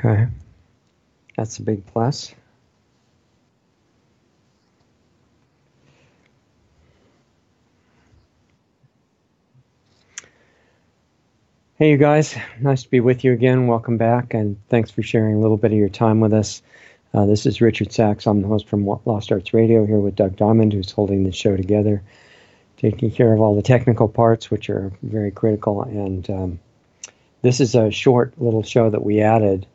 Okay, that's a big plus. Hey, you guys, nice to be with you again. Welcome back, and thanks for sharing a little bit of your time with us. This is Richard Sachs. I'm the host from Lost Arts Radio here with Doug Diamond, who's holding the show together, taking care of all the technical parts, which are very critical. And this is a short little show that we added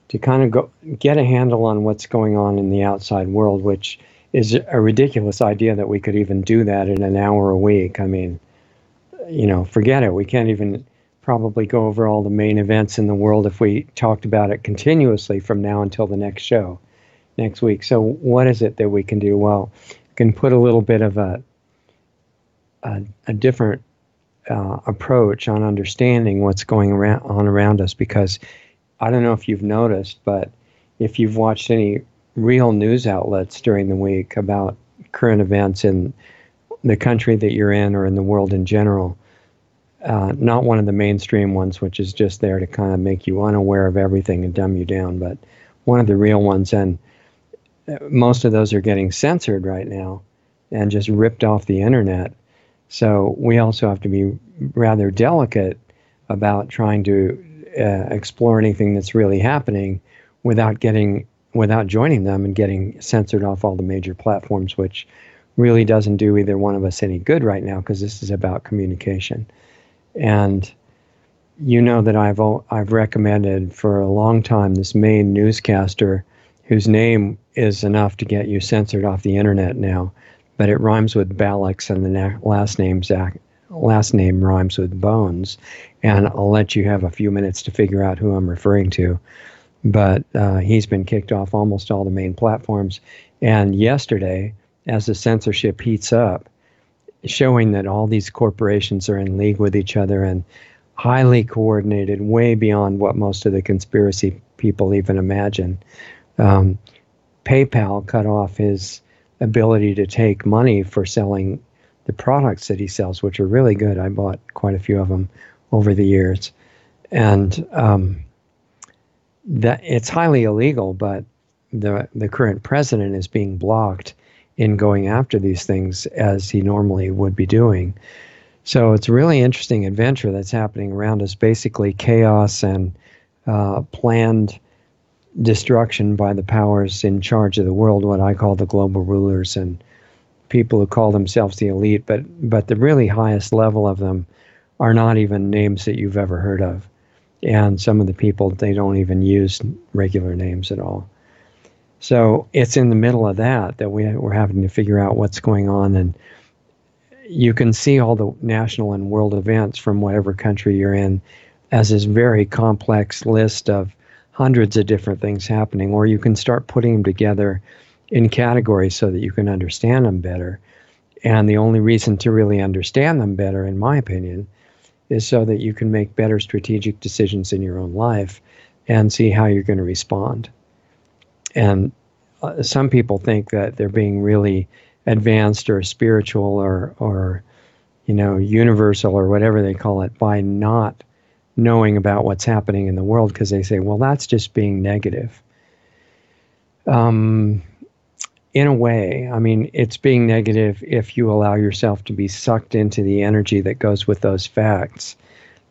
to kind of get a handle on what's going on in the outside world, which is a ridiculous idea that we could even do that in an hour a week. I mean, forget it. We can't even probably go over all the main events in the world if we talked about it continuously from now until the next show next week. So what is it that we can do? Well, we can put a little bit of a different approach on understanding what's going on around us, because I don't know if you've noticed, but if you've watched any real news outlets during the week about current events in the country that you're in or in the world in general, not one of the mainstream ones, which is just there to kind of make you unaware of everything and dumb you down, but one of the real ones. And most of those are getting censored right now and just ripped off the internet. So we also have to be rather delicate about trying to explore anything that's really happening without joining them and getting censored off all the major platforms, which really doesn't do either one of us any good right now, because this is about communication. And you know that I've recommended for a long time this main newscaster whose name is enough to get you censored off the internet now, but it rhymes with Balix, and the last name rhymes with Bones. And I'll let you have a few minutes to figure out who I'm referring to. But he's been kicked off almost all the main platforms. And yesterday, as the censorship heats up, showing that all these corporations are in league with each other and highly coordinated, way beyond what most of the conspiracy people even imagine. PayPal cut off his ability to take money for selling the products that he sells, which are really good. I bought quite a few of them over the years. And that it's highly illegal, but the current president is being blocked in going after these things as he normally would be doing. So it's a really interesting adventure that's happening around us, basically chaos and planned destruction by the powers in charge of the world, what I call the global rulers and people who call themselves the elite, but the really highest level of them are not even names that you've ever heard of. And some of the people, they don't even use regular names at all. So it's in the middle of that we're having to figure out what's going on. And you can see all the national and world events from whatever country you're in as this very complex list of hundreds of different things happening, or you can start putting them together in categories so that you can understand them better. And the only reason to really understand them better, in my opinion, is so that you can make better strategic decisions in your own life and see how you're going to respond. And some people think that they're being really advanced or spiritual or universal or whatever they call it by not knowing about what's happening in the world, because they say, well, that's just being negative. In a way, I mean, it's being negative if you allow yourself to be sucked into the energy that goes with those facts.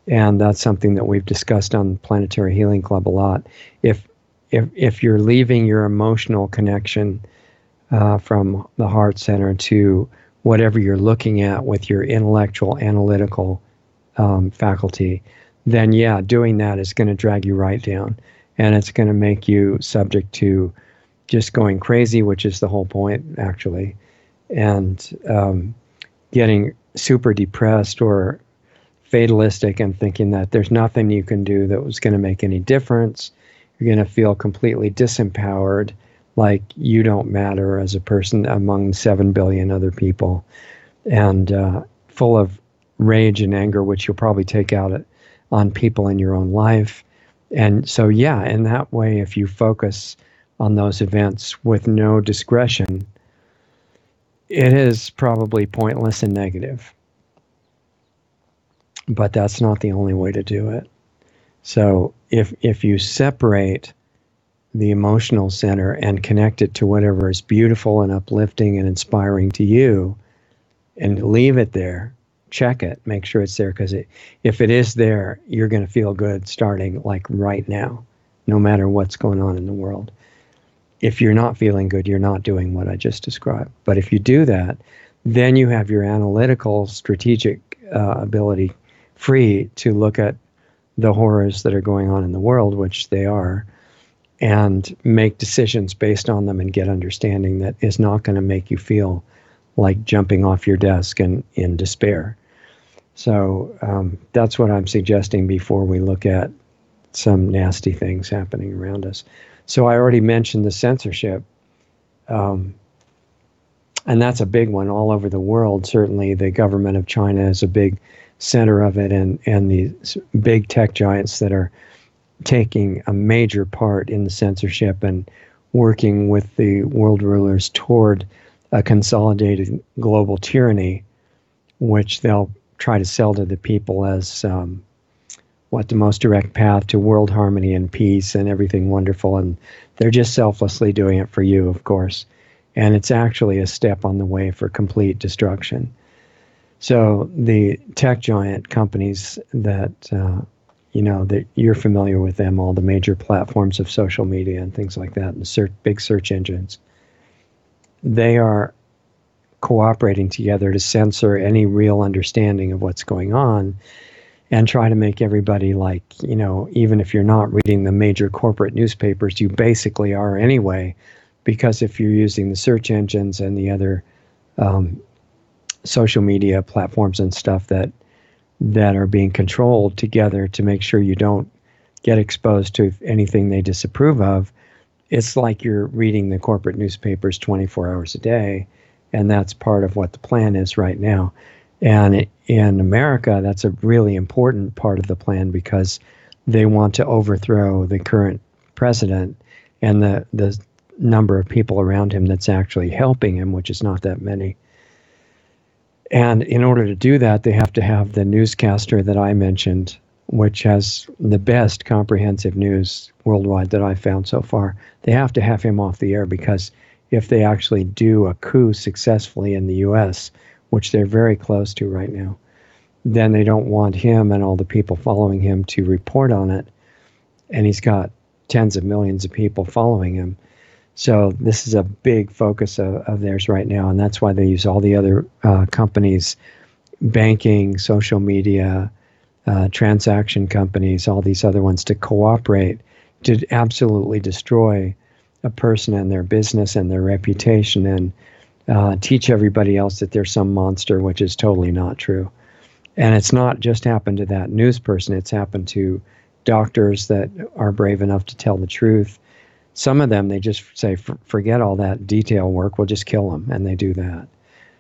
And that's something that we've discussed on Planetary Healing Club a lot. If you're leaving your emotional connection from the heart center to whatever you're looking at with your intellectual, analytical faculty, then yeah, doing that is going to drag you right down. And it's going to make you subject to just going crazy, which is the whole point, actually, and getting super depressed or fatalistic and thinking that there's nothing you can do that was going to make any difference. You're going to feel completely disempowered, like you don't matter as a person among 7 billion other people, and full of rage and anger, which you'll probably take out on people in your own life. And so, yeah, in that way, if you focus on those events with no discretion, it is probably pointless and negative. But that's not the only way to do it. So if you separate the emotional center and connect it to whatever is beautiful and uplifting and inspiring to you, and leave it there, check it, make sure it's there, because if it is there, you're going to feel good starting like right now, no matter what's going on in the world. If you're not feeling good, you're not doing what I just described. But if you do that, then you have your analytical, strategic ability free to look at the horrors that are going on in the world, which they are, and make decisions based on them and get understanding that is not going to make you feel like jumping off your desk and in despair. So that's what I'm suggesting before we look at some nasty things happening around us. So I already mentioned the censorship, and that's a big one all over the world. Certainly the government of China is a big center of it, and these big tech giants that are taking a major part in the censorship and working with the world rulers toward a consolidated global tyranny, which they'll try to sell to the people as the most direct path to world harmony and peace and everything wonderful. And they're just selflessly doing it for you, of course. And it's actually a step on the way for complete destruction. So the tech giant companies that that you're familiar with them, all the major platforms of social media and things like that, and the big search engines, they are cooperating together to censor any real understanding of what's going on and try to make everybody even if you're not reading the major corporate newspapers, you basically are anyway, because if you're using the search engines and the other social media platforms and stuff that are being controlled together to make sure you don't get exposed to anything they disapprove of, it's like you're reading the corporate newspapers 24 hours a day, and that's part of what the plan is right now. And in America, that's a really important part of the plan, because they want to overthrow the current president and the number of people around him that's actually helping him, which is not that many. And in order to do that, they have to have the newscaster that I mentioned, which has the best comprehensive news worldwide that I've found so far. They have to have him off the air, because if they actually do a coup successfully in the U.S., which they're very close to right now, then they don't want him and all the people following him to report on it. And he's got tens of millions of people following him. So this is a big focus of theirs right now, and that's why they use all the other companies, banking, social media, transaction companies, all these other ones, to cooperate to absolutely destroy a person and their business and their reputation, and teach everybody else that they're some monster, which is totally not true. And it's not just happened to that news person, it's happened to doctors that are brave enough to tell the truth. Some of them, they just say, forget all that detail work, we'll just kill them, and they do that.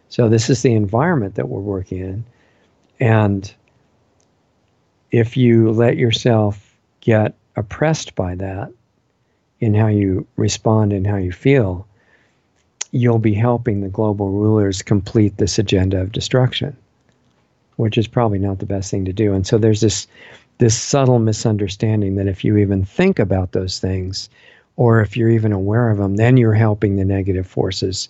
So this is the environment that we're working in. And if you let yourself get oppressed by that in how you respond and how you feel, you'll be helping the global rulers complete this agenda of destruction, which is probably not the best thing to do. And so there's this subtle misunderstanding that if you even think about those things, or if you're even aware of them, then you're helping the negative forces.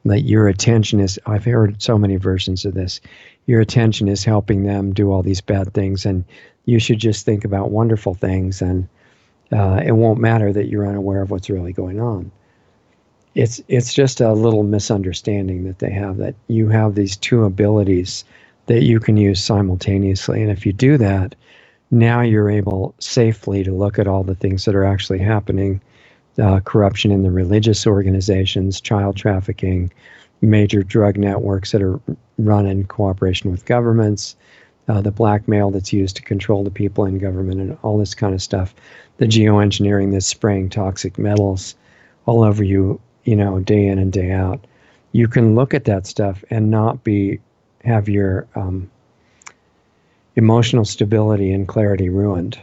That your attention is, I've heard so many versions of this, your attention is helping them do all these bad things, and you should just think about wonderful things, and it won't matter that you're unaware of what's really going on. It's just a little misunderstanding that they have, that you have these two abilities that you can use simultaneously. And if you do that, now you're able safely to look at all the things that are actually happening. Corruption in the religious organizations, child trafficking, major drug networks that are run in cooperation with governments, the blackmail that's used to control the people in government, and all this kind of stuff. The geoengineering that's spraying toxic metals all over you, day in and day out. You can look at that stuff and not have your emotional stability and clarity ruined.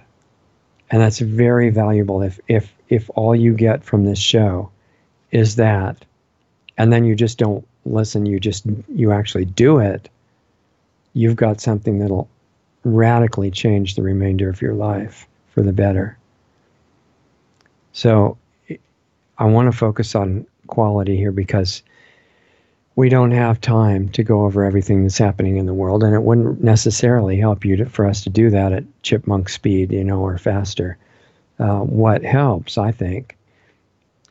And that's very valuable if all you get from this show is that, and then you just don't listen, you actually do it, you've got something that'll radically change the remainder of your life for the better. So I want to focus on quality here because we don't have time to go over everything that's happening in the world, and it wouldn't necessarily help you for us to do that at chipmunk speed, or faster. What helps, I think,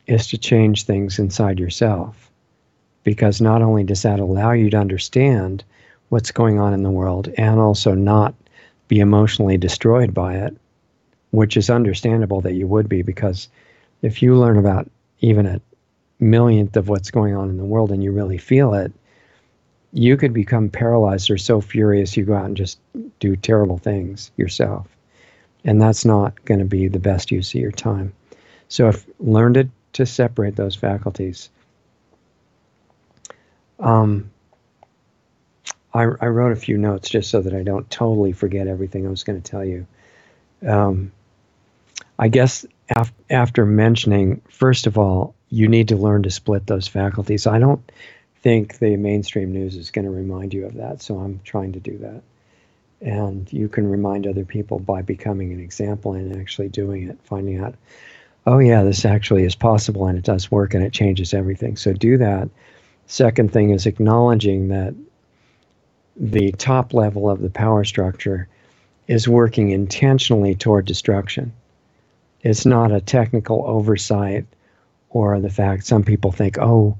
is to change things inside yourself, because not only does that allow you to understand what's going on in the world and also not be emotionally destroyed by it, which is understandable that you would be, because if you learn about even a millionth of what's going on in the world and you really feel it, you could become paralyzed or so furious you go out and just do terrible things yourself. And that's not going to be the best use of your time. So learn to separate those faculties. I wrote a few notes just so that I don't totally forget everything I was going to tell you. I guess after mentioning, first of all, you need to learn to split those faculties. I don't think the mainstream news is going to remind you of that, so I'm trying to do that. And you can remind other people by becoming an example and actually doing it, finding out, oh yeah, this actually is possible and it does work and it changes everything. So do that. Second thing is acknowledging that the top level of the power structure is working intentionally toward destruction. It's not a technical oversight or the fact some people think, oh,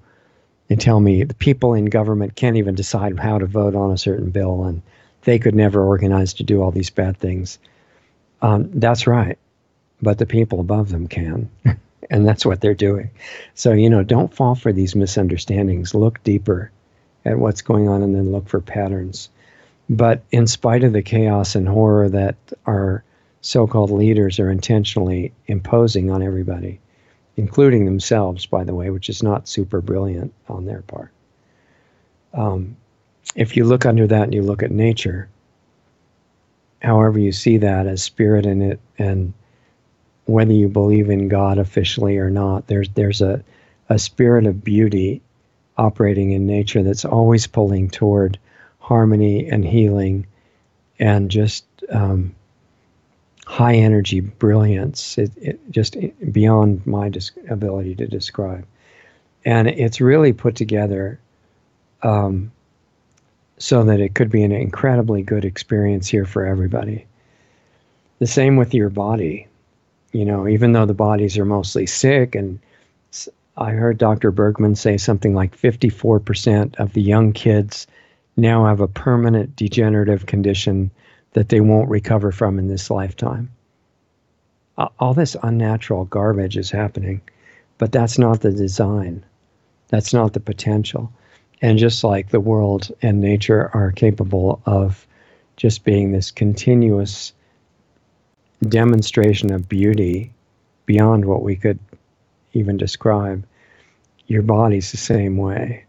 they tell me the people in government can't even decide how to vote on a certain bill and they could never organize to do all these bad things. That's right. But the people above them can. And that's what they're doing. So, don't fall for these misunderstandings. Look deeper at what's going on and then look for patterns. But in spite of the chaos and horror that our so-called leaders are intentionally imposing on everybody, including themselves, by the way, which is not super brilliant on their part. If you look under that and you look at nature, however you see that as spirit in it, and whether you believe in God officially or not, there's a spirit of beauty operating in nature that's always pulling toward harmony and healing and just high energy brilliance, it just beyond my ability to describe. And it's really put together so that it could be an incredibly good experience here for everybody. The same with your body. Even though the bodies are mostly sick, and I heard Dr. Bergman say something like 54% of the young kids now have a permanent degenerative condition that they won't recover from in this lifetime. All this unnatural garbage is happening, but that's not the design. That's not the potential. And just like the world and nature are capable of just being this continuous demonstration of beauty beyond what we could even describe, your body's the same way.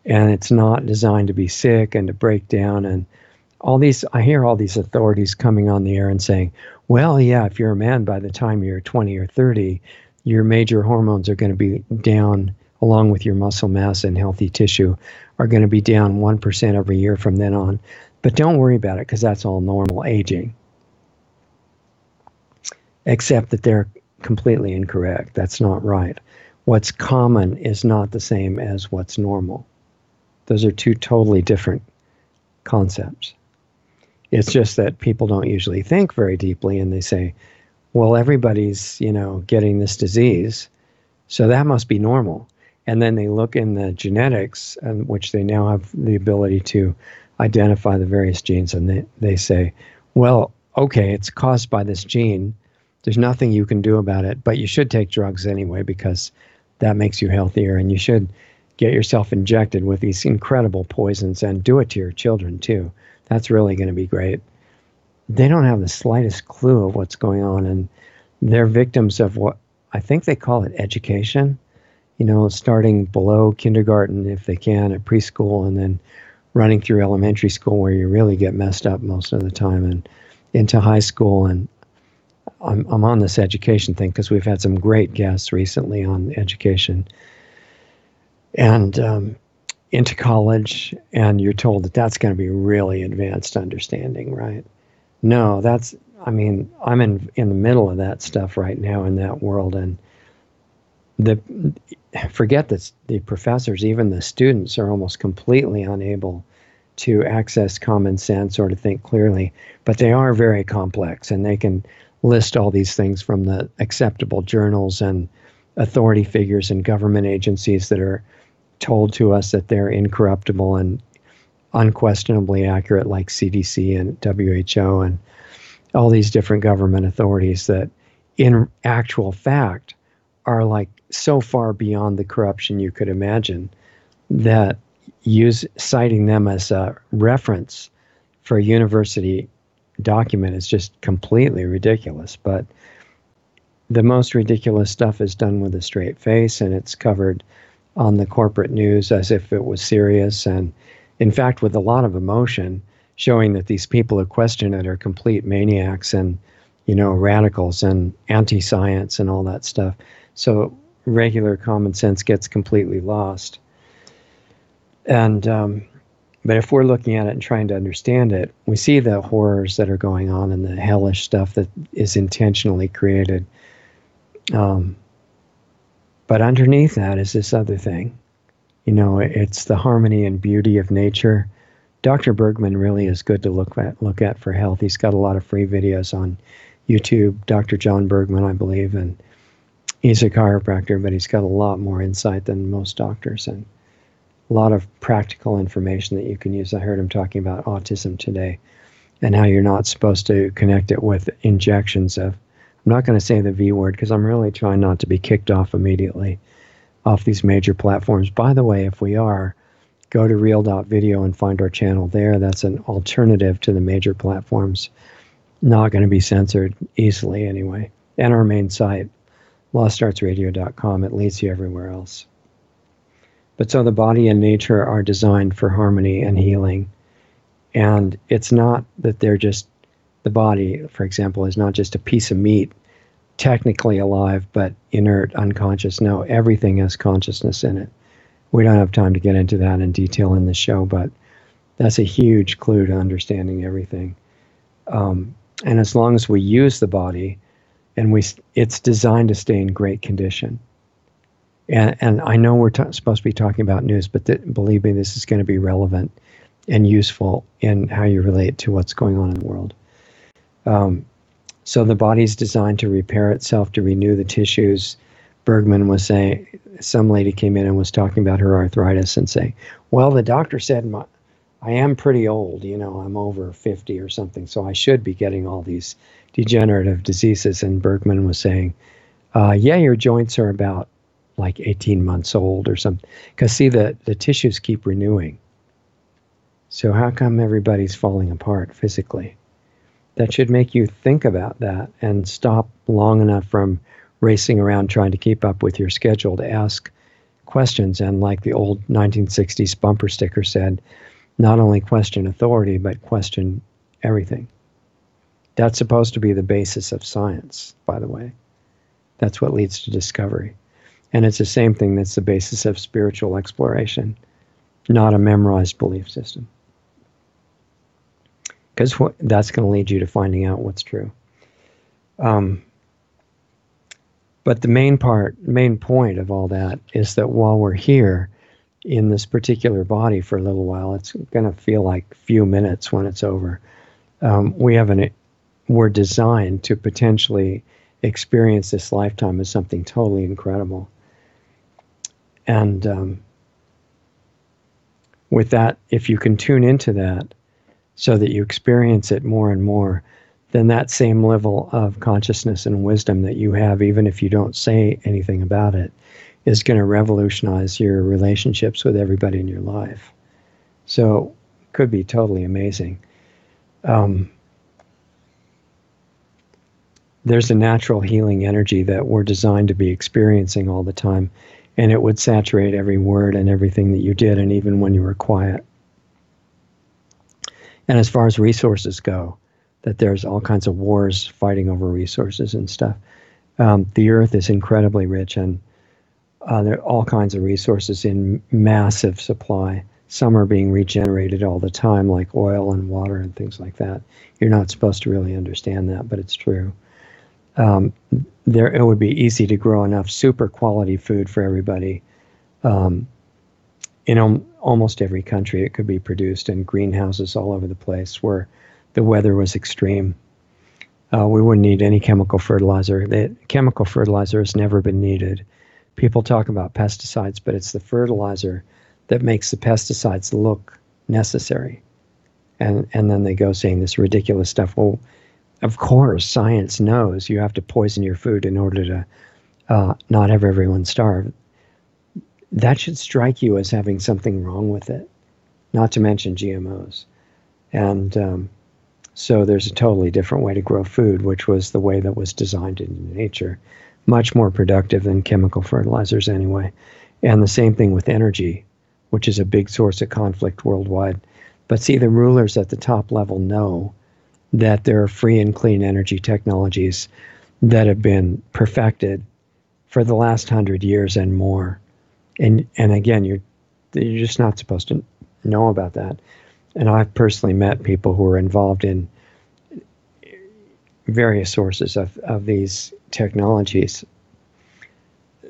And it's not designed to be sick and to break down. And I hear all these authorities coming on the air and saying, well, yeah, if you're a man by the time you're 20 or 30, your major hormones are going to be down, along with your muscle mass and healthy tissue, are going to be down 1% every year from then on. But don't worry about it, because that's all normal aging. Except that they're completely incorrect. That's not right. What's common is not the same as what's normal. Those are two totally different concepts. It's just that people don't usually think very deeply, and they say, well, everybody's, getting this disease, so that must be normal. And then they look in the genetics, which they now have the ability to identify the various genes, and they say, well, okay, it's caused by this gene. There's nothing you can do about it, but you should take drugs anyway because that makes you healthier, and you should get yourself injected with these incredible poisons and do it to your children too. That's really going to be great. They don't have the slightest clue of what's going on, and they're victims of what I think they call it education, starting below kindergarten if they can, at preschool, and then running through elementary school where you really get messed up most of the time, and into high school. And I'm on this education thing because we've had some great guests recently on education. And into college, and you're told that that's going to be really advanced understanding, right? No, I'm in the middle of that stuff right now in that world, and the forget that the professors, even the students, are almost completely unable to access common sense or to think clearly, but they are very complex, and they can list all these things from the acceptable journals and authority figures and government agencies that are told to us that they're incorruptible and unquestionably accurate, like CDC and WHO and all these different government authorities that in actual fact are like so far beyond the corruption you could imagine that citing them as a reference for a university document is just completely ridiculous. But the most ridiculous stuff is done with a straight face, and it's covered on the corporate news as if it was serious, and in fact with a lot of emotion, showing that these people who question it are complete maniacs and, radicals and anti-science and all that stuff. So regular common sense gets completely lost. And but if we're looking at it and trying to understand it, we see the horrors that are going on and the hellish stuff that is intentionally created. But underneath that is this other thing. It's the harmony and beauty of nature. Dr. Bergman really is good to look at for health. He's got a lot of free videos on YouTube. Dr. John Bergman, I believe, and he's a chiropractor, but he's got a lot more insight than most doctors and a lot of practical information that you can use. I heard him talking about autism today and how you're not supposed to connect it with injections of, I'm not going to say the V word because I'm really trying not to be kicked off immediately off these major platforms. By the way, if we are, go to real.video and find our channel there. That's an alternative to the major platforms. Not going to be censored easily anyway. And our main site, lostartsradio.com. It leads you everywhere else. But so the body and nature are designed for harmony and healing. And it's not that they're just, the body, for example, is not just a piece of meat, technically alive, but inert, unconscious. No, everything has consciousness in it. We don't have time to get into that in detail in the show, but that's a huge clue to understanding everything. And as long as we use the body, and it's designed to stay in great condition. And I know we're supposed to be talking about news, but believe me, this is going to be relevant and useful in how you relate to what's going on in the world. So the body's designed to repair itself, to renew the tissues. Bergman was saying, some lady came in and was talking about her arthritis and saying, well, the doctor said I am pretty old, I'm over 50 or something, so I should be getting all these degenerative diseases. And Bergman was saying, yeah, your joints are about like 18 months old or something. Because see, the tissues keep renewing. So how come everybody's falling apart physically? That should make you think about that and stop long enough from racing around trying to keep up with your schedule to ask questions. And like the old 1960s bumper sticker said, not only question authority, but question everything. That's supposed to be the basis of science, by the way. That's what leads to discovery. And it's the same thing that's the basis of spiritual exploration, not a memorized belief system. Because that's going to lead you to finding out what's true. But the main point of all that is that while we're here in this particular body for a little while, it's going to feel like a few minutes when it's over. We're designed to potentially experience this lifetime as something totally incredible. And with that, if you can tune into that so that you experience it more and more, then that same level of consciousness and wisdom that you have, even if you don't say anything about it, is going to revolutionize your relationships with everybody in your life. So it could be totally amazing. There's a natural healing energy that we're designed to be experiencing all the time, and it would saturate every word and everything that you did, and even when you were quiet. And as far as resources go, that there's all kinds of wars fighting over resources and stuff. The earth is incredibly rich, and there are all kinds of resources in massive supply. Some are being regenerated all the time, like oil and water and things like that. You're not supposed to really understand that, but it's true. um, there it would be easy to grow enough super quality food for everybody. Um, in almost every country, it could be produced in greenhouses all over the place where the weather was extreme. We wouldn't need any chemical fertilizer. The chemical fertilizer has never been needed. People talk about pesticides, but it's the fertilizer that makes the pesticides look necessary. And then they go saying this ridiculous stuff. Well, of course, science knows you have to poison your food in order to not have everyone starve. That should strike you as having something wrong with it, not to mention GMOs. And so there's a totally different way to grow food, which was the way that was designed in nature. Much more productive than chemical fertilizers anyway. And the same thing with energy, which is a big source of conflict worldwide. But see, the rulers at the top level know that there are free and clean energy technologies that have been perfected for the last 100 years and more. And again, you're just not supposed to know about that. And I've personally met people who are involved in various sources of these technologies.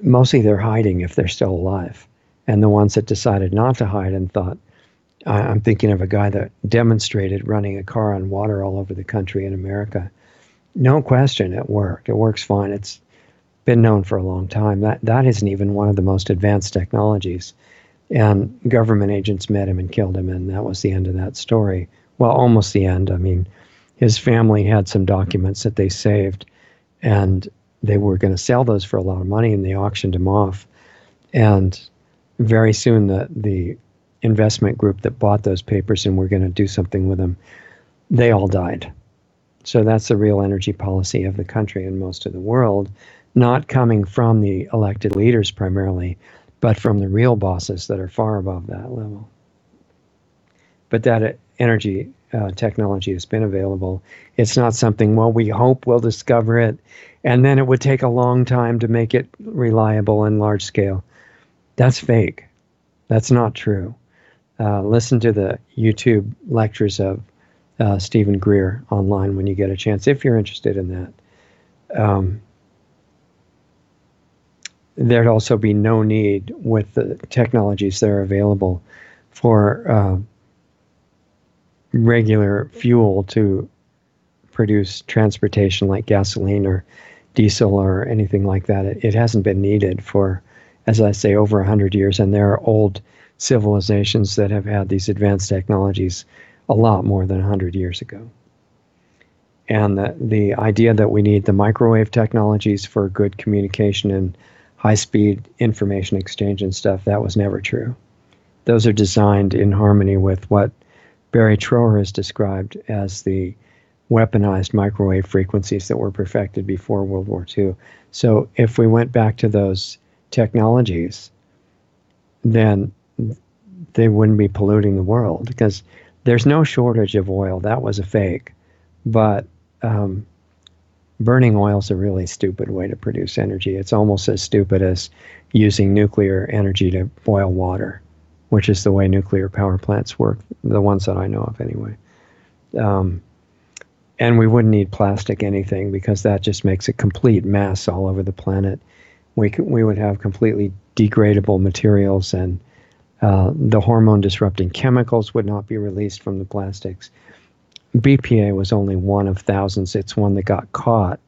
Mostly they're hiding if they're still alive. And the ones that decided not to hide and thought, I'm thinking of a guy that demonstrated running a car on water all over the country in America. No question, it worked. It works fine. It's been known for a long time. That isn't even one of the most advanced technologies. And government agents met him and killed him, and that was the end of that story. Well, almost the end. I mean, his family had some documents that they saved, and they were going to sell those for a lot of money, and they auctioned them off. And very soon, the investment group that bought those papers and were going to do something with them, they all died. So that's the real energy policy of the country and most of the world, not coming from the elected leaders primarily, but from the real bosses that are far above that level. But that energy technology has been available. It's not something, well, we hope we'll discover it, and then it would take a long time to make it reliable and large scale. That's fake. That's not true. Listen to the YouTube lectures of Stephen Greer online when you get a chance, if you're interested in that. There'd also be no need with the technologies that are available for regular fuel to produce transportation like gasoline or diesel or anything like that. It hasn't been needed for, as I say, over 100 years. And there are old civilizations that have had these advanced technologies a lot more than 100 years ago. And the idea that we need the microwave technologies for good communication and high-speed information exchange and stuff, that was never true. Those are designed in harmony with what Barry Trower has described as the weaponized microwave frequencies that were perfected before World War II. So if we went back to those technologies, then they wouldn't be polluting the world, because there's no shortage of oil. That was a fake. But burning oil is a really stupid way to produce energy. It's almost as stupid as using nuclear energy to boil water, which is the way nuclear power plants work, the ones that I know of anyway. And we wouldn't need plastic anything, because that just makes a complete mess all over the planet. We would have completely degradable materials, and the hormone disrupting chemicals would not be released from the plastics. BPA was only one of thousands. It's one that got caught.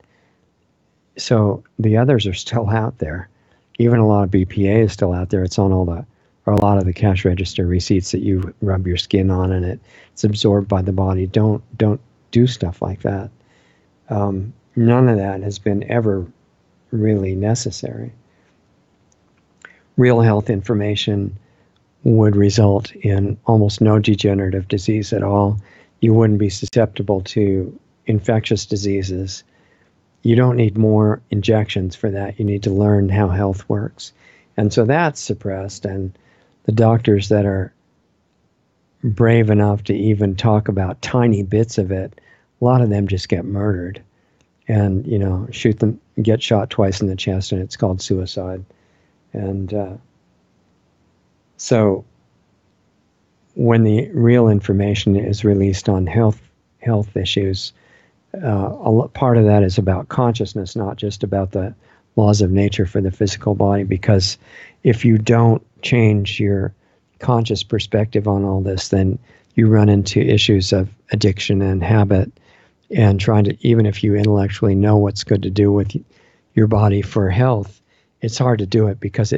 So the others are still out there. Even a lot of BPA is still out there. It's on a lot of the cash register receipts that you rub your skin on, and it's absorbed by the body. Don't do stuff like that. None of that has been ever really necessary. Real health information would result in almost no degenerative disease at all. You wouldn't be susceptible to infectious diseases. You don't need more injections for that. You need to learn how health works. And so that's suppressed, and the doctors that are brave enough to even talk about tiny bits of it, a lot of them just get murdered and, get shot twice in the chest, and it's called suicide. And so when the real information is released on health issues, Part of that is about consciousness, not just about the laws of nature for the physical body, because if you don't change your conscious perspective on all this, then you run into issues of addiction and habit, and trying to, even if you intellectually know what's good to do with your body for health, it's hard to do it because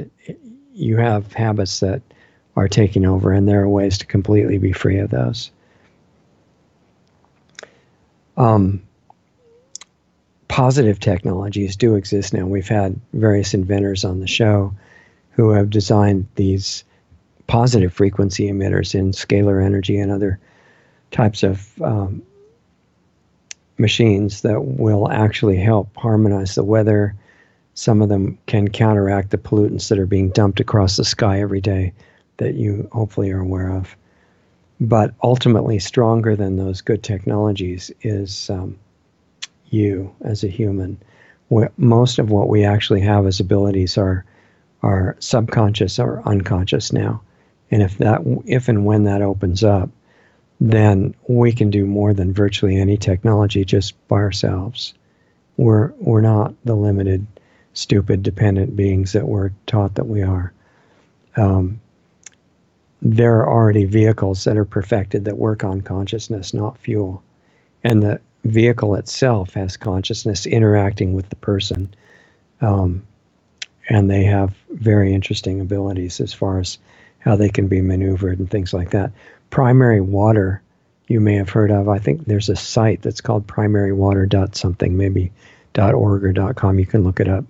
you have habits that are taking over, and there are ways to completely be free of those. Positive technologies do exist now. We've had various inventors on the show who have designed these positive frequency emitters in scalar energy and other types of machines that will actually help harmonize the weather. Some of them can counteract the pollutants that are being dumped across the sky every day that you hopefully are aware of. But ultimately, stronger than those good technologies is you as a human. Most of what we actually have as abilities are subconscious or unconscious now. And if and when that opens up, then we can do more than virtually any technology just by ourselves. We're not the limited, stupid, dependent beings that we're taught that we are. There are already vehicles that are perfected that work on consciousness, not fuel. And the vehicle itself has consciousness interacting with the person. And they have very interesting abilities as far as how they can be maneuvered and things like that. Primary water, you may have heard of. I think there's a site that's called primarywater.something, maybe .org or .com. You can look it up.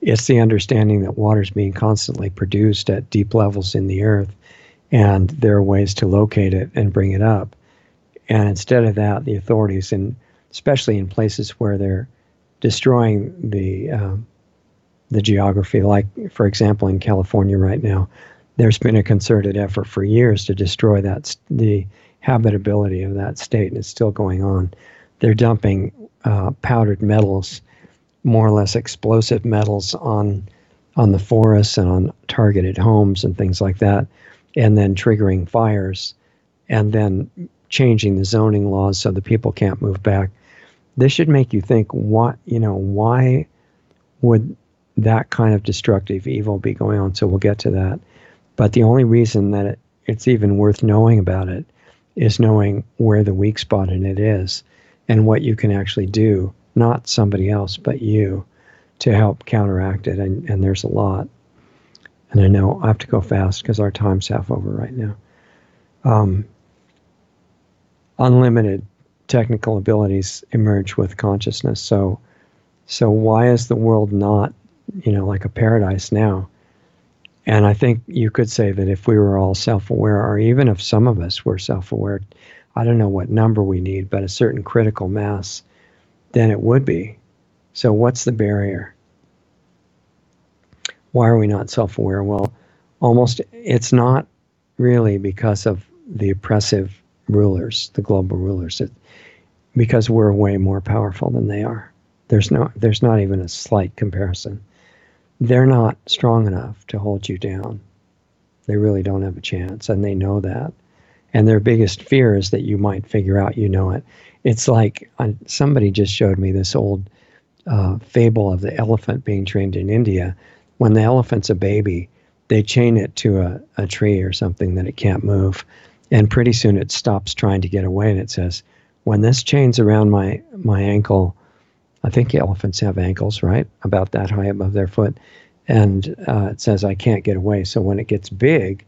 It's the understanding that water is being constantly produced at deep levels in the earth, and there are ways to locate it and bring it up. And instead of that, the authorities, especially in places where they're destroying the geography, like, for example, in California right now, there's been a concerted effort for years to destroy the habitability of that state, and it's still going on. They're dumping powdered metals, more or less explosive metals, on the forests and on targeted homes and things like that, and then triggering fires, and then changing the zoning laws so the people can't move back. This should make you think, why would that kind of destructive evil be going on? So we'll get to that. But the only reason that it's even worth knowing about it is knowing where the weak spot in it is and what you can actually do, not somebody else, but you, to help counteract it. And there's a lot. And I know I have to go fast because our time's half over right now. Unlimited technical abilities emerge with consciousness. So why is the world not, like a paradise now? And I think you could say that if we were all self-aware, or even if some of us were self-aware, I don't know what number we need, but a certain critical mass, then it would be. So what's the barrier? Why are we not self-aware? Well, it's not really because of the oppressive rulers, the global rulers, because we're way more powerful than they are. There's not even a slight comparison. They're not strong enough to hold you down. They really don't have a chance, and they know that. And their biggest fear is that you might figure out you know it. It's like somebody just showed me this old fable of the elephant being trained in India. When the elephant's a baby, they chain it to a tree or something that it can't move. And pretty soon it stops trying to get away, and it says, when this chain's around my ankle, I think elephants have ankles, right? About that high above their foot. And it says, I can't get away. So when it gets big,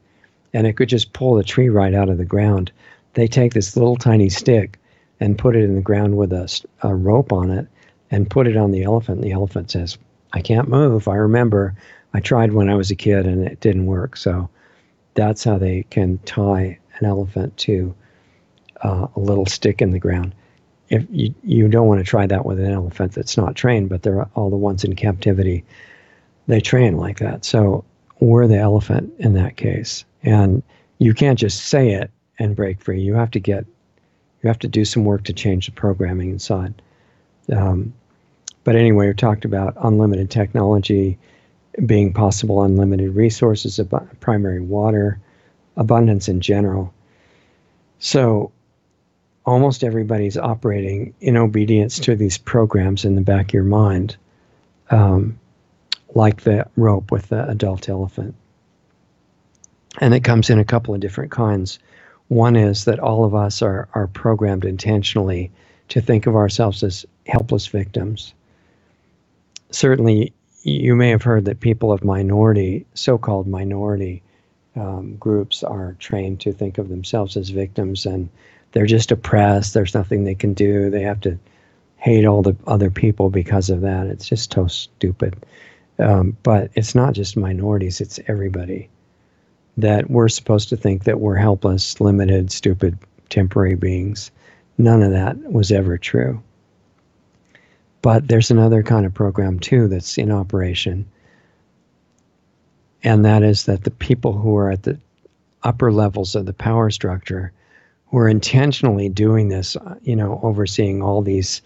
and it could just pull the tree right out of the ground, they take this little tiny stick and put it in the ground with a rope on it and put it on the elephant. And the elephant says, I can't move. I remember I tried when I was a kid and it didn't work. So that's how they can tie an elephant to a little stick in the ground. If you don't want to try that with an elephant that's not trained, but they're all the ones in captivity, they train like that. So we're the elephant in that case. And you can't just say it and break free. You have to do some work to change the programming inside. But anyway, we talked about unlimited technology being possible, unlimited resources, primary water, abundance in general. So almost everybody's operating in obedience to these programs in the back of your mind, like the rope with the adult elephant. And it comes in a couple of different kinds. One is that all of us are programmed intentionally to think of ourselves as helpless victims. Certainly, you may have heard that people of minority, so-called minority groups, are trained to think of themselves as victims, and they're just oppressed. There's nothing they can do. They have to hate all the other people because of that. It's just so stupid. But it's not just minorities, it's everybody. That we're supposed to think that we're helpless, limited, stupid, temporary beings. None of that was ever true. But there's another kind of program too that's in operation. And that is that the people who are at the upper levels of the power structure, who are intentionally doing this, overseeing all these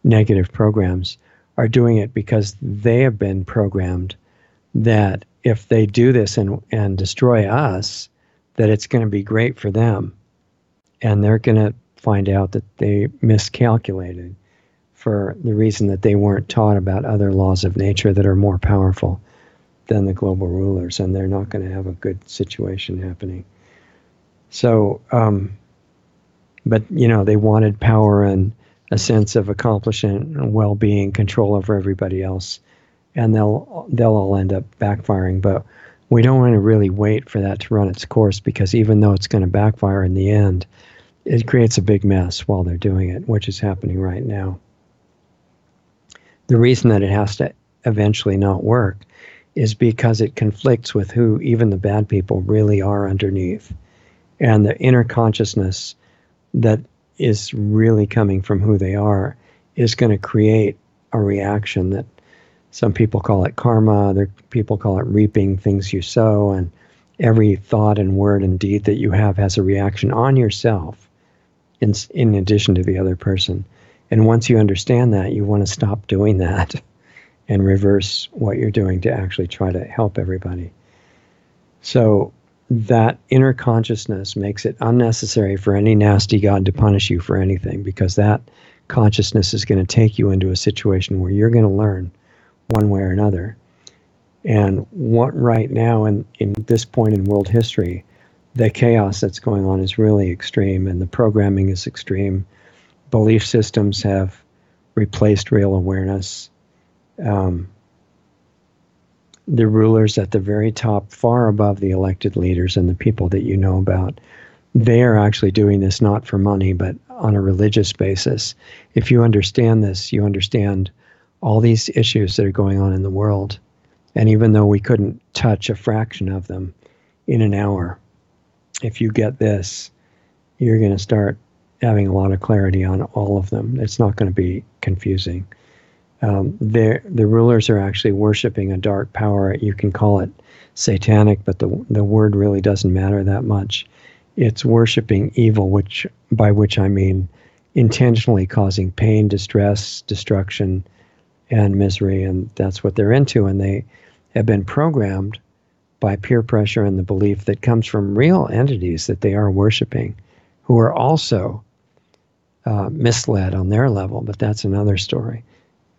negative programs, are doing it because they have been programmed that if they do this and destroy us, that it's going to be great for them. And they're going to find out that they miscalculated for the reason that they weren't taught about other laws of nature that are more powerful than the global rulers, and they're not going to have a good situation happening. So, but they wanted power and a sense of accomplishment and well-being, control over everybody else, and they'll all end up backfiring. But we don't want to really wait for that to run its course, because even though it's going to backfire in the end, it creates a big mess while they're doing it, which is happening right now. The reason that it has to eventually not work is because it conflicts with who even the bad people really are underneath. And the inner consciousness that is really coming from who they are is going to create a reaction that some people call it karma, other people call it reaping things you sow, and every thought and word and deed that you have has a reaction on yourself in addition to the other person. And once you understand that, you want to stop doing that and reverse what you're doing to actually try to help everybody. So that inner consciousness makes it unnecessary for any nasty God to punish you for anything, because that consciousness is going to take you into a situation where you're going to learn one way or another. And what right now in this point in world history, the chaos that's going on is really extreme, and the programming is extreme. Belief systems have replaced real awareness. The rulers at the very top, far above the elected leaders and the people that you know about, they are actually doing this not for money, but on a religious basis. If you understand this, you understand all these issues that are going on in the world. And even though we couldn't touch a fraction of them in an hour, if you get this, you're going to start having a lot of clarity on all of them. It's not going to be confusing. The rulers are actually worshiping a dark power. You can call it satanic, but the word really doesn't matter that much. It's worshiping evil, by which I mean intentionally causing pain, distress, destruction, and misery, and that's what they're into. And they have been programmed by peer pressure and the belief that comes from real entities that they are worshiping, who are also misled on their level, but that's another story.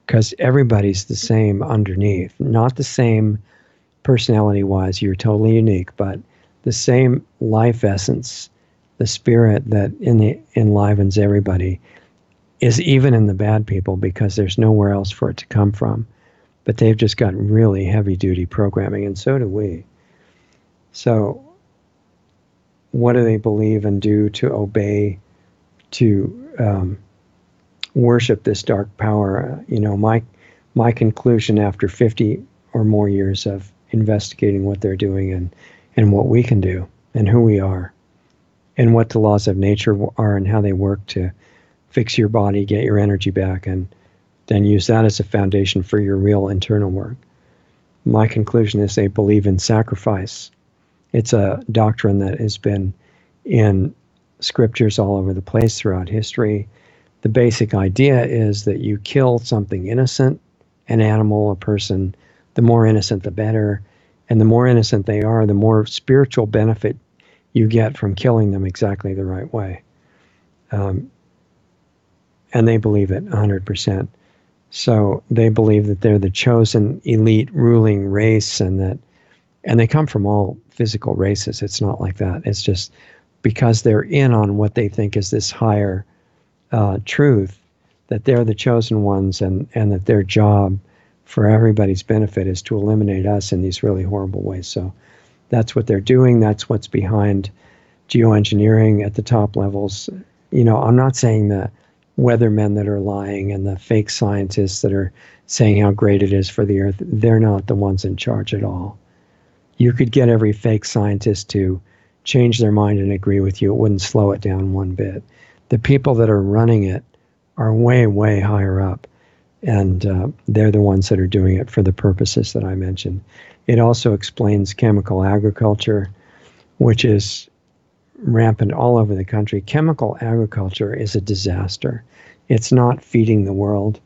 Because everybody's the same underneath, not the same personality-wise, you're totally unique, but the same life essence, the spirit that enlivens everybody is even in the bad people, because there's nowhere else for it to come from. But they've just got really heavy-duty programming, and so do we. So what do they believe and do to obey, to worship this dark power? My conclusion after 50 or more years of investigating what they're doing and what we can do and who we are and what the laws of nature are and how they work to fix your body, get your energy back, and then use that as a foundation for your real internal work. My conclusion is they believe in sacrifice. It's a doctrine that has been in scriptures all over the place throughout history. The basic idea is that you kill something innocent, an animal, a person. The more innocent, the better. And the more innocent they are, the more spiritual benefit you get from killing them exactly the right way. and they believe it 100%. So they believe that they're the chosen elite ruling race, and they come from all physical races. It's not like that. It's just because they're in on what they think is this higher truth, that they're the chosen ones, and that their job for everybody's benefit is to eliminate us in these really horrible ways. So that's what they're doing. That's what's behind geoengineering at the top levels. I'm not saying the weathermen that are lying and the fake scientists that are saying how great it is for the earth, they're not the ones in charge at all. You could get every fake scientist to change their mind and agree with you. It wouldn't slow it down one bit. The people that are running it are way, way higher up, and they're the ones that are doing it for the purposes that I mentioned. It also explains chemical agriculture, which is rampant all over the country. Chemical agriculture is a disaster. It's not feeding the world.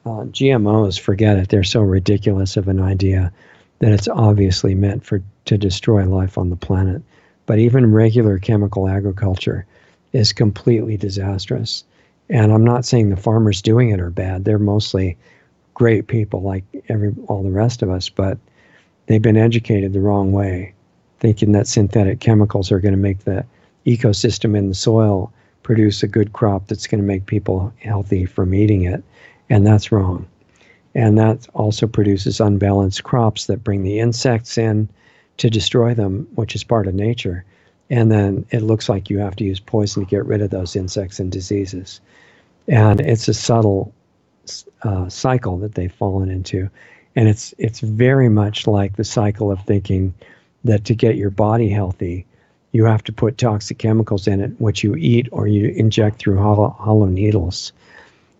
GMOs, forget it. They're so ridiculous of an idea that it's obviously meant to destroy life on the planet. But even regular chemical agriculture is completely disastrous. And I'm not saying the farmers doing it are bad. They're mostly great people like all the rest of us, but they've been educated the wrong way, thinking that synthetic chemicals are going to make the ecosystem in the soil produce a good crop that's going to make people healthy from eating it. And that's wrong. And that also produces unbalanced crops that bring the insects in to destroy them, which is part of nature. And then it looks like you have to use poison to get rid of those insects and diseases. And it's a subtle cycle that they've fallen into. And it's very much like the cycle of thinking that to get your body healthy, you have to put toxic chemicals in it, which you eat or you inject through hollow needles.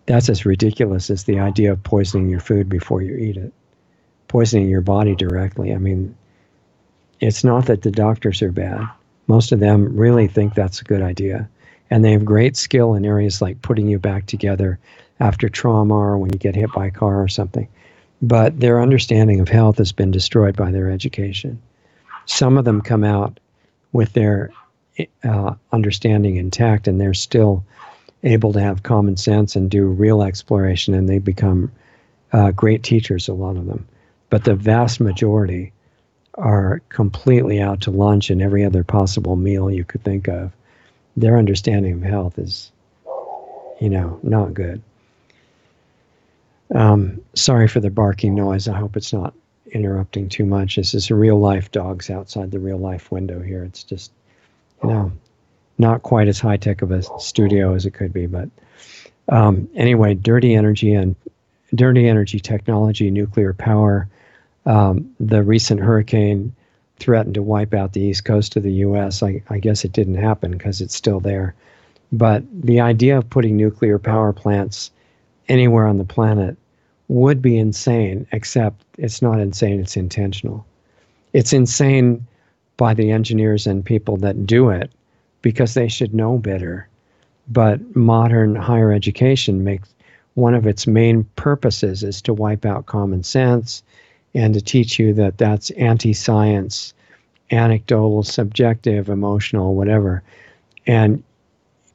That's as ridiculous as the idea of poisoning your food before you eat it, poisoning your body directly. I mean, it's not that the doctors are bad. Most of them really think that's a good idea. And they have great skill in areas like putting you back together after trauma or when you get hit by a car or something. But their understanding of health has been destroyed by their education. Some of them come out with their understanding intact, and they're still able to have common sense and do real exploration, and they become great teachers, a lot of them. But the vast majority are completely out to lunch and every other possible meal you could think of. Their understanding of health is, not good. Sorry for the barking noise. I hope it's not interrupting too much. This is real life dogs outside the real life window here. It's just, not quite as high tech of a studio as it could be. But anyway, dirty energy technology, nuclear power. The recent hurricane threatened to wipe out the east coast of the U.S. I guess it didn't happen because it's still there. But the idea of putting nuclear power plants anywhere on the planet would be insane, except it's not insane, it's intentional. It's insane by the engineers and people that do it because they should know better. But modern higher education makes one of its main purposes is to wipe out common sense and to teach you that that's anti-science, anecdotal, subjective, emotional, whatever. And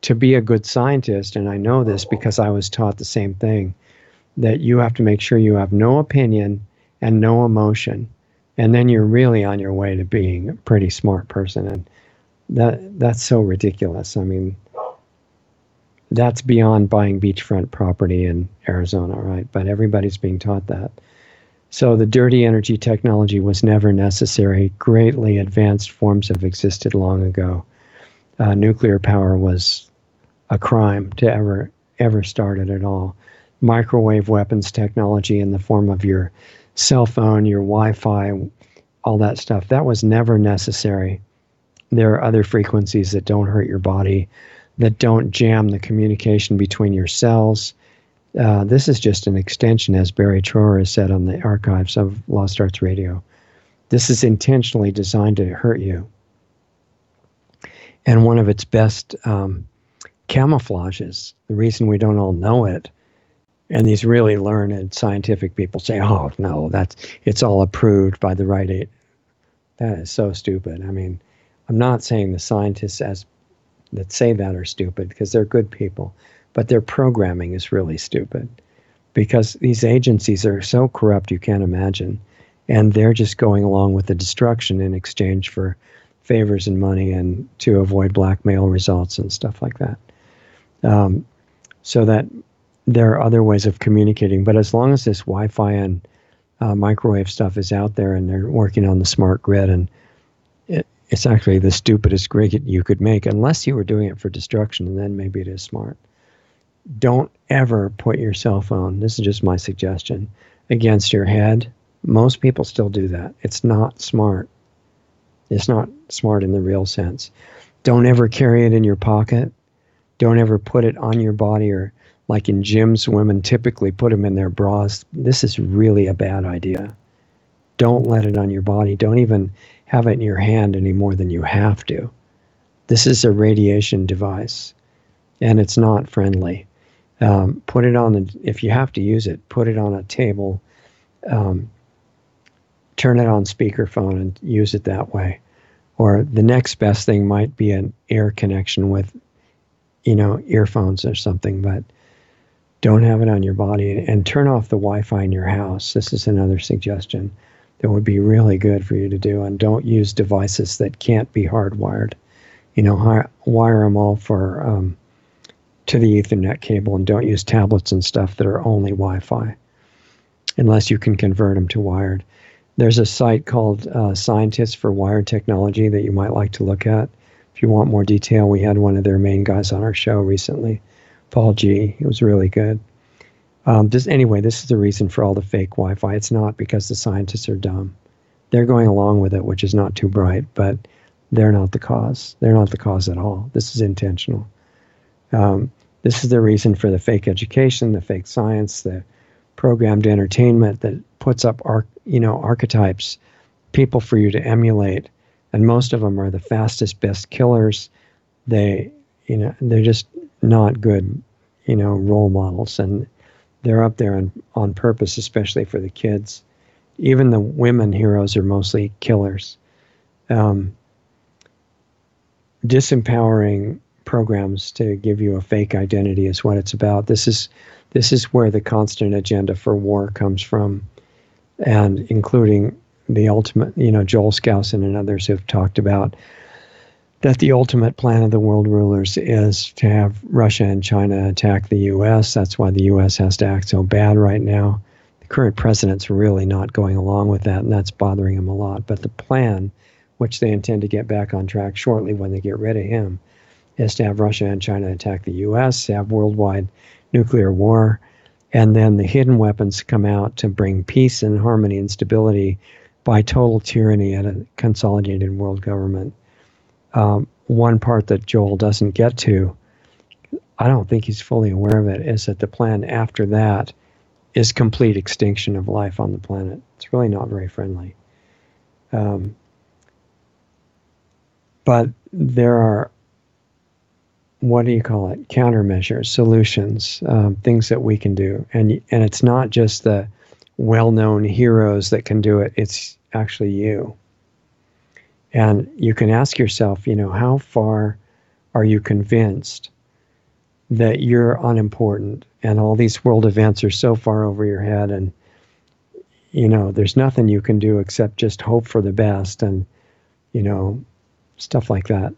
to be a good scientist, and I know this because I was taught the same thing, that you have to make sure you have no opinion and no emotion. And then you're really on your way to being a pretty smart person. And that's so ridiculous. I mean, that's beyond buying beachfront property in Arizona, right? But everybody's being taught that. So the dirty energy technology was never necessary. Greatly advanced forms have existed long ago. Nuclear power was a crime to ever start it at all. Microwave weapons technology in the form of your cell phone, your Wi-Fi, all that stuff, that was never necessary. There are other frequencies that don't hurt your body, that don't jam the communication between your cells. This is just an extension, as Barry Trower has said on the archives of Lost Arts Radio. This is intentionally designed to hurt you. And one of its best camouflages, the reason we don't all know it, and these really learned scientific people say, oh, no, it's all approved by the right. That is so stupid. I mean, I'm not saying the scientists as that say that are stupid because they're good people, but their programming is really stupid because these agencies are so corrupt you can't imagine, and they're just going along with the destruction in exchange for favors and money and to avoid blackmail results and stuff like that. So that there are other ways of communicating, but as long as this Wi-Fi and microwave stuff is out there and they're working on the smart grid, and it's actually the stupidest grid you could make, unless you were doing it for destruction, and then maybe it is smart. Don't ever put your cell phone, this is just my suggestion, against your head. Most people still do that. It's not smart. It's not smart in the real sense. Don't ever carry it in your pocket. Don't ever put it on your body, or like in gyms, women typically put them in their bras. This is really a bad idea. Don't let it on your body. Don't even have it in your hand any more than you have to. This is a radiation device, and it's not friendly. Put it on, if you have to use it, put it on a table, turn it on speakerphone and use it that way. Or the next best thing might be an air connection with, earphones or something, but don't have it on your body, and turn off the Wi-Fi in your house. This is another suggestion that would be really good for you to do. And don't use devices that can't be hardwired. Wire them all for to the Ethernet cable, and don't use tablets and stuff that are only Wi-Fi unless you can convert them to wired. There's a site called Scientists for Wired Technology that you might like to look at. If you want more detail, we had one of their main guys on our show recently, Paul G. It was really good. This is the reason for all the fake Wi-Fi. It's not because the scientists are dumb. They're going along with it, which is not too bright, but they're not the cause. They're not the cause at all. This is intentional. This is the reason for the fake education, the fake science, the programmed entertainment that puts up archetypes, people for you to emulate, and most of them are the fastest, best killers. They're just not good, role models, and they're up there on purpose, especially for the kids. Even the women heroes are mostly killers. Disempowering programs to give you a fake identity is what it's about. This is where the constant agenda for war comes from, and including the ultimate, Joel Skousen and others have talked about that the ultimate plan of the world rulers is to have Russia and China attack the U.S. That's why the U.S. has to act so bad right now. The current president's really not going along with that, and that's bothering him a lot. But the plan, which they intend to get back on track shortly when they get rid of him, is to have Russia and China attack the U.S., to have worldwide nuclear war, and then the hidden weapons come out to bring peace and harmony and stability by total tyranny at a consolidated world government. One part that Joel doesn't get to, I don't think he's fully aware of it, is that the plan after that is complete extinction of life on the planet. It's really not very friendly. But there are, countermeasures, solutions, things that we can do. And it's not just the well-known heroes that can do it, it's actually you. And you can ask yourself, how far are you convinced that you're unimportant and all these world events are so far over your head, and, there's nothing you can do except just hope for the best and, stuff like that.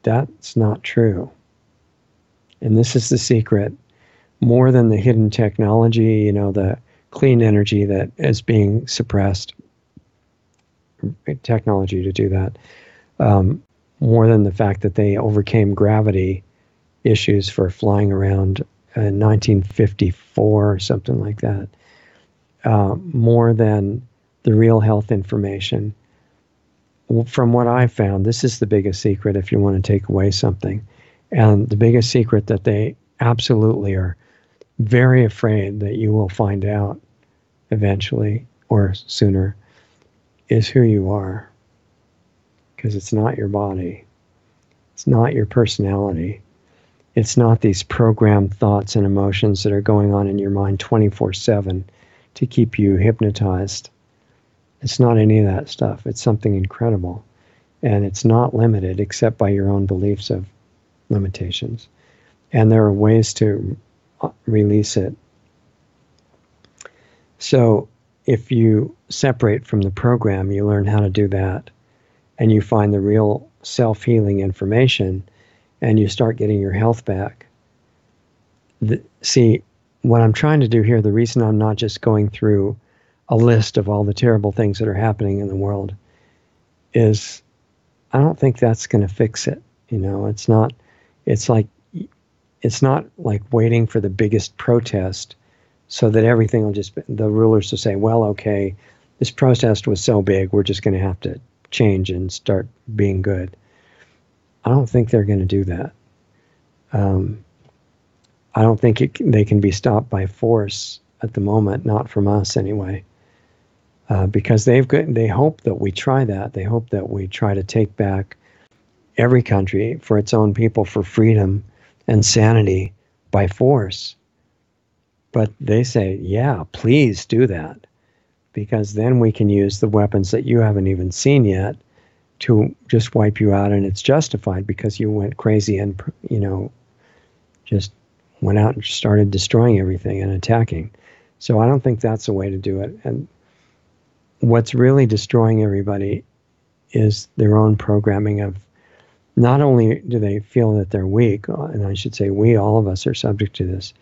That's not true. And this is the secret. More than the hidden technology, the clean energy that is being suppressed, technology to do that, more than the fact that they overcame gravity issues for flying around in 1954 or something like that, more than the real health information. From what I've found, this is the biggest secret if you want to take away something. And the biggest secret that they absolutely are very afraid that you will find out eventually or sooner is who you are. Because it's not your body. It's not your personality. It's not these programmed thoughts and emotions that are going on in your mind 24/7 to keep you hypnotized. It's not any of that stuff. It's something incredible. And it's not limited except by your own beliefs of limitations. And there are ways to release it. So if you separate from the program, you learn how to do that, and you find the real self-healing information, and you start getting your health back. See, what I'm trying to do here, the reason I'm not just going through a list of all the terrible things that are happening in the world, is I don't think that's going to fix it. It's not like waiting for the biggest protest so that everything will the rulers will say, well, okay, this protest was so big, we're just going to have to change and start being good. I don't think they're going to do that. I don't think they can be stopped by force at the moment, not from us anyway, because they hope that we try that. They hope that we try to take back every country for its own people, for freedom and sanity by force. But they say, yeah, please do that, because then we can use the weapons that you haven't even seen yet to just wipe you out, and it's justified because you went crazy and, just went out and started destroying everything and attacking. So I don't think that's the way to do it. And what's really destroying everybody is their own programming of, not only do they feel that they're weak, and I should say all of us are subject to this,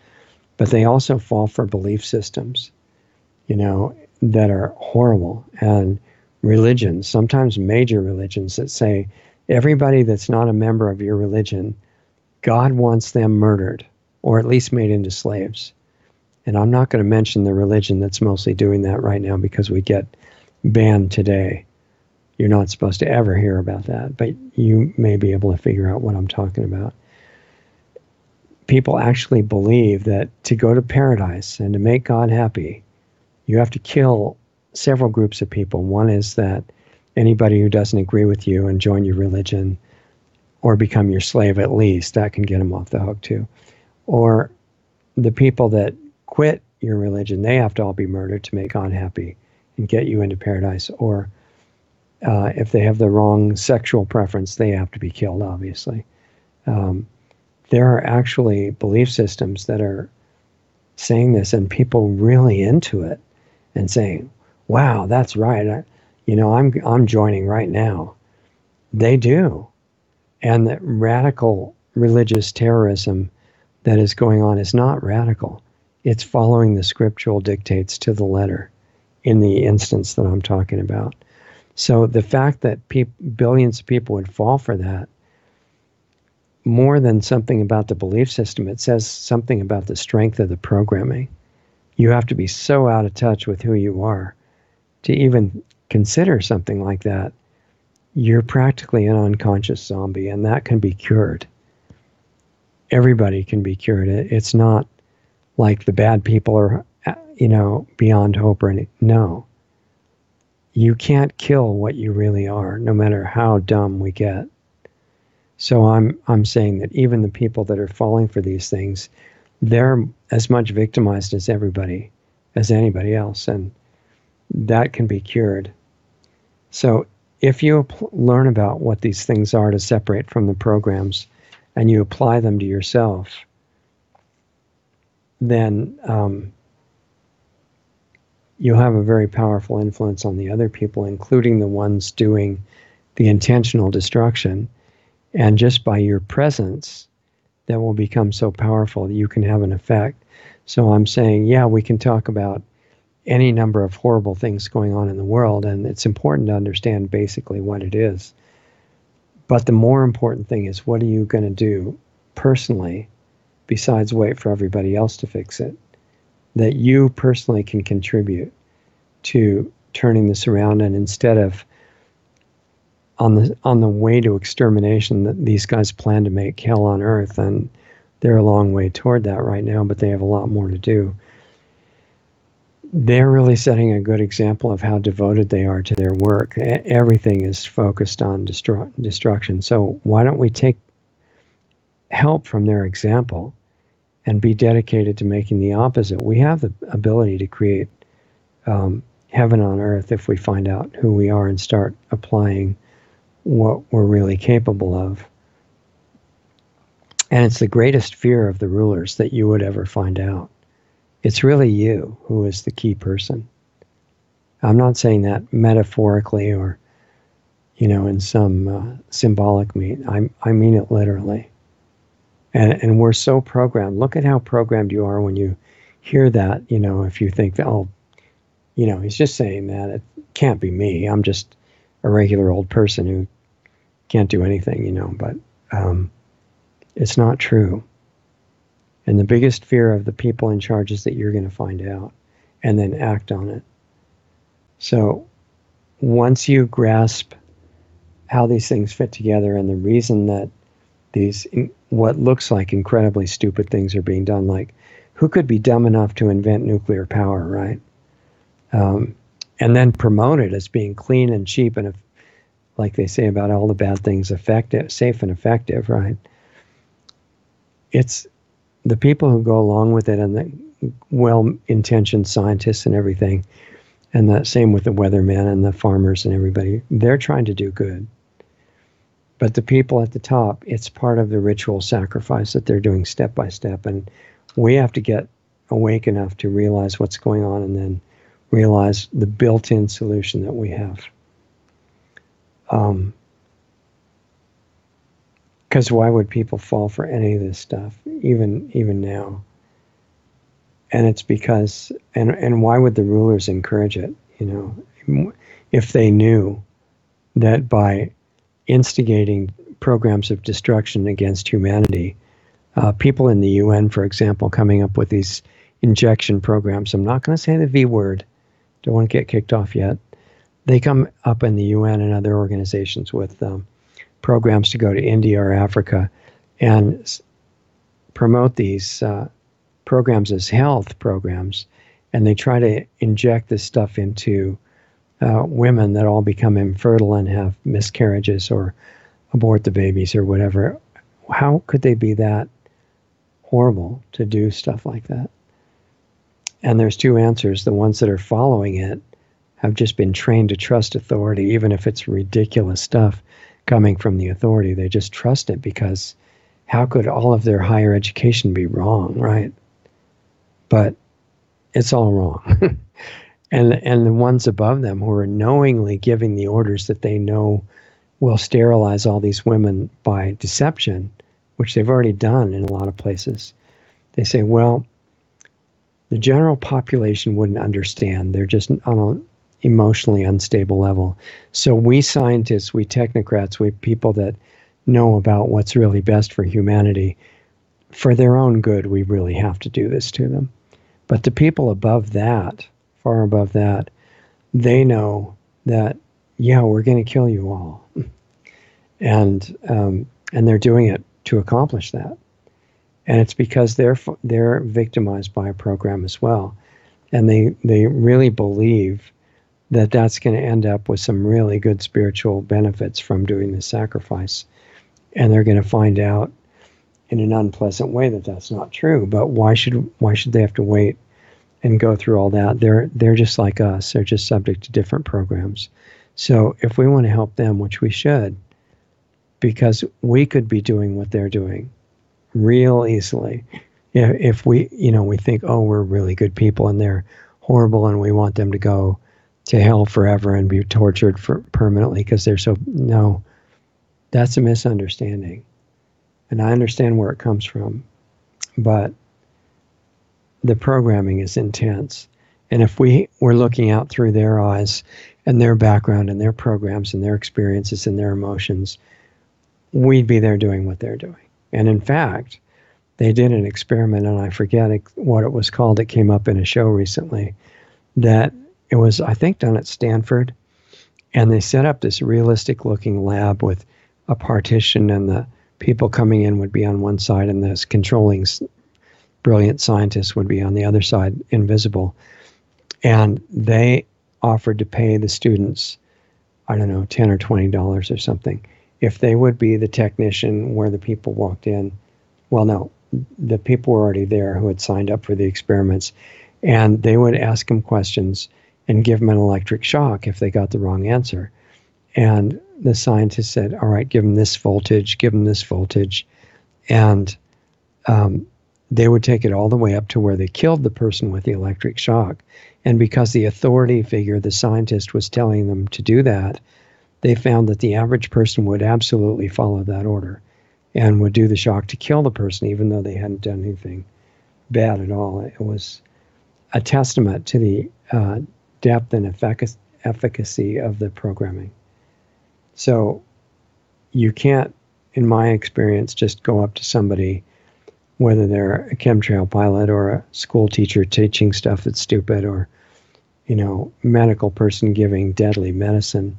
but they also fall for belief systems, that are horrible. And religions, sometimes major religions, that say everybody that's not a member of your religion, God wants them murdered, or at least made into slaves. And I'm not going to mention the religion that's mostly doing that right now, because we get banned today. You're not supposed to ever hear about that, but you may be able to figure out what I'm talking about. People actually believe that to go to paradise and to make God happy, you have to kill several groups of people. One is that anybody who doesn't agree with you and join your religion, or become your slave at least, that can get them off the hook too. Or the people that quit your religion, they have to all be murdered to make God happy and get you into paradise. Or if they have the wrong sexual preference, they have to be killed, obviously. There are actually belief systems that are saying this, and people really into it and saying, wow, that's right. I'm joining right now. They do. And that radical religious terrorism that is going on is not radical. It's following the scriptural dictates to the letter in the instance that I'm talking about. So the fact that billions of people would fall for that, more than something about the belief system, it says something about the strength of the programming. You have to be so out of touch with who you are to even consider something like that. You're practically an unconscious zombie, and that can be cured. Everybody can be cured. It's not like the bad people are, beyond hope or anything. No. You can't kill what you really are, no matter how dumb we get. So I'm saying that even the people that are falling for these things, they're as much victimized as anybody else, and that can be cured. So if you learn about what these things are to separate from the programs, and you apply them to yourself, then you'll have a very powerful influence on the other people, including the ones doing the intentional destruction. And just by your presence, that will become so powerful that you can have an effect. So I'm saying, yeah, we can talk about any number of horrible things going on in the world, and it's important to understand basically what it is. But the more important thing is, what are you going to do personally, besides wait for everybody else to fix it, that you personally can contribute to turning this around? And instead of on the way to extermination, that these guys plan to make hell on earth, and they're a long way toward that right now, but they have a lot more to do. They're really setting a good example of how devoted they are to their work. Everything is focused on destruction. So why don't we take help from their example and be dedicated to making the opposite? We have the ability to create heaven on earth if we find out who we are and start applying what we're really capable of. And it's the greatest fear of the rulers that you would ever find out. It's really you who is the key person. I'm not saying that metaphorically or, in some symbolic mean. I mean it literally. And we're so programmed. Look at how programmed you are when you hear that, if you think that, he's just saying that. It can't be me. I'm just a regular old person who can't do anything, but it's not true. And the biggest fear of the people in charge is that you're going to find out and then act on it. So once you grasp how these things fit together and the reason that these, what looks like incredibly stupid things are being done, like who could be dumb enough to invent nuclear power, right? And then promote it as being clean and cheap and, like they say about all the bad things, effective, safe and effective, right? It's the people who go along with it and the well-intentioned scientists and everything, and the same with the weathermen and the farmers and everybody. They're trying to do good. But the people at the top, it's part of the ritual sacrifice that they're doing step by step. And we have to get awake enough to realize what's going on and then realize the built-in solution that we have. Because why would people fall for any of this stuff, even now? And it's because, and why would the rulers encourage it? If they knew that by instigating programs of destruction against humanity, people in the UN, for example, coming up with these injection programs. I'm not going to say the V word. Don't want to get kicked off yet. They come up in the UN and other organizations with programs to go to India or Africa and promote these programs as health programs. And they try to inject this stuff into women that all become infertile and have miscarriages or abort the babies or whatever. How could they be that horrible to do stuff like that? And there's two answers. The ones that are following it have just been trained to trust authority, even if it's ridiculous stuff coming from the authority. They just trust it because how could all of their higher education be wrong, right? But it's all wrong. And the ones above them who are knowingly giving the orders that they know will sterilize all these women by deception, which they've already done in a lot of places. They say, well, the general population wouldn't understand. They're just on an emotionally unstable level. So we scientists, we technocrats, we people that know about what's really best for humanity, for their own good, we really have to do this to them. But the people above that, far above that, they know that, yeah, we're going to kill you all. And they're doing it to accomplish that. And it's because they're victimized by a program as well. And they really believe that that's going to end up with some really good spiritual benefits from doing the sacrifice. And they're going to find out in an unpleasant way that that's not true. But why should they have to wait and go through all that? They're just like us. They're just subject to different programs. So if we want to help them, which we should, because we could be doing what they're doing real easily. If we think, oh, we're really good people and they're horrible and we want them to go to hell forever and be tortured permanently because they're so, no, that's a misunderstanding. And I understand where it comes from, but the programming is intense. And if we were looking out through their eyes and their background and their programs and their experiences and their emotions, we'd be there doing what they're doing. And in fact, they did an experiment, and I forget what it was called. It came up in a show recently that it was, I think, done at Stanford. And they set up this realistic looking lab with a partition, and the people coming in would be on one side and this controlling brilliant scientists would be on the other side, invisible. And they offered to pay the students, I don't know, $10 or $20 or something, if they would be the technician where the people walked in. Well, no, the people were already there who had signed up for the experiments, and they would ask them questions and give them an electric shock if they got the wrong answer. And the scientist said, all right, give them this voltage, give them this voltage. And they would take it all the way up to where they killed the person with the electric shock. And because the authority figure, the scientist, was telling them to do that, they found that the average person would absolutely follow that order and would do the shock to kill the person, even though they hadn't done anything bad at all. It was a testament to the depth and efficacy of the programming. So you can't, in my experience, just go up to somebody, whether they're a chemtrail pilot or a school teacher teaching stuff that's stupid, or, medical person giving deadly medicine,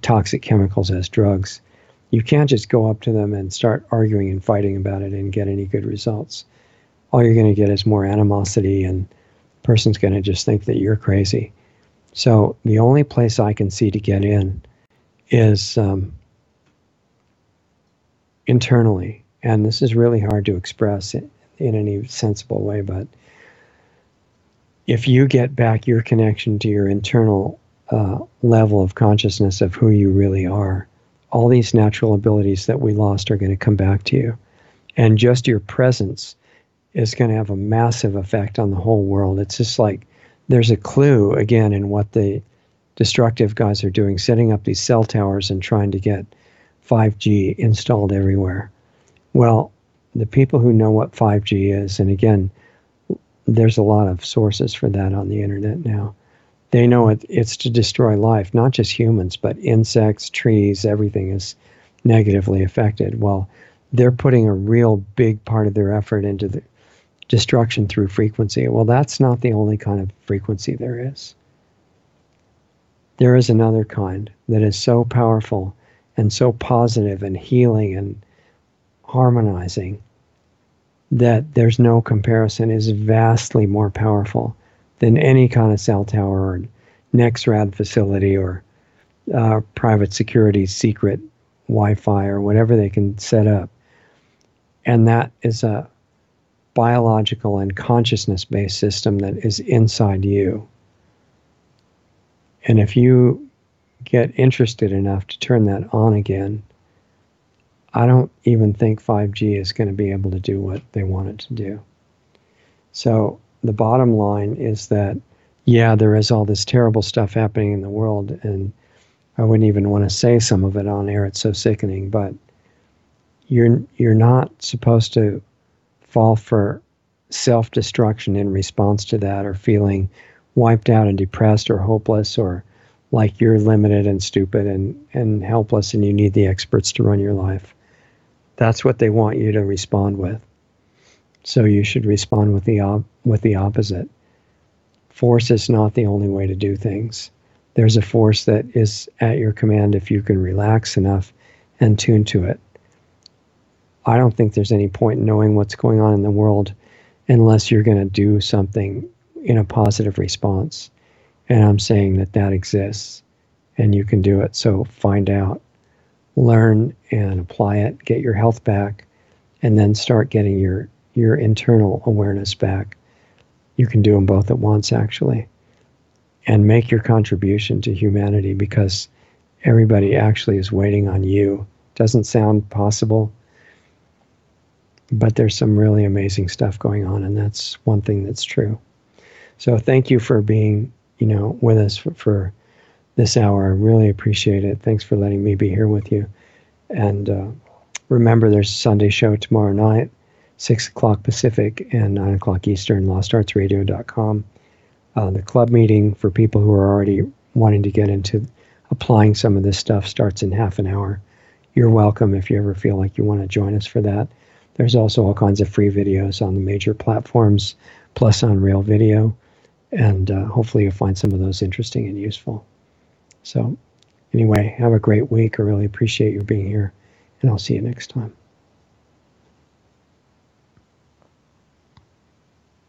toxic chemicals as drugs. You can't just go up to them and start arguing and fighting about it and get any good results. All you're going to get is more animosity, and the person's going to just think that you're crazy. So the only place I can see to get in is internally. And this is really hard to express in any sensible way, but if you get back your connection to your internal level of consciousness of who you really are, all these natural abilities that we lost are going to come back to you. And just your presence is going to have a massive effect on the whole world. It's just like there's a clue, again, in what the destructive guys are doing, setting up these cell towers and trying to get 5G installed everywhere. Well, the people who know what 5G is, and again, there's a lot of sources for that on the internet now. They know it's to destroy life, not just humans, but insects, trees, everything is negatively affected. Well, they're putting a real big part of their effort into the destruction through frequency. Well, that's not the only kind of frequency there is. There is another kind that is so powerful and so positive and healing and harmonizing that there's no comparison, is vastly more powerful than any kind of cell tower or NextRad facility or private security secret Wi-Fi or whatever they can set up. And that is a biological and consciousness-based system that is inside you. And if you get interested enough to turn that on again, I don't even think 5G is going to be able to do what they want it to do. So the bottom line is that, yeah, there is all this terrible stuff happening in the world, and I wouldn't even want to say some of it on air. It's so sickening, but you're not supposed to fall for self-destruction in response to that, or feeling wiped out and depressed or hopeless, or like you're limited and stupid and helpless and you need the experts to run your life. That's what they want you to respond with. So you should respond with the opposite. Force is not the only way to do things. There's a force that is at your command if you can relax enough and tune to it. I don't think there's any point in knowing what's going on in the world unless you're going to do something in a positive response. And I'm saying that exists and you can do it. So find out, learn and apply it, get your health back, and then start getting your internal awareness back. You can do them both at once, actually, and make your contribution to humanity, because everybody actually is waiting on you. Doesn't sound possible, but there's some really amazing stuff going on, and that's one thing that's true. So thank you for being, with us for this hour. I really appreciate it. Thanks for letting me be here with you. And remember, there's a Sunday show tomorrow night, 6 o'clock Pacific and 9 o'clock Eastern, lostartsradio.com. The club meeting for people who are already wanting to get into applying some of this stuff starts in half an hour. You're welcome if you ever feel like you want to join us for that. There's also all kinds of free videos on the major platforms, plus on Real Video. And hopefully you'll find some of those interesting and useful. So anyway, have a great week. I really appreciate you being here, and I'll see you next time.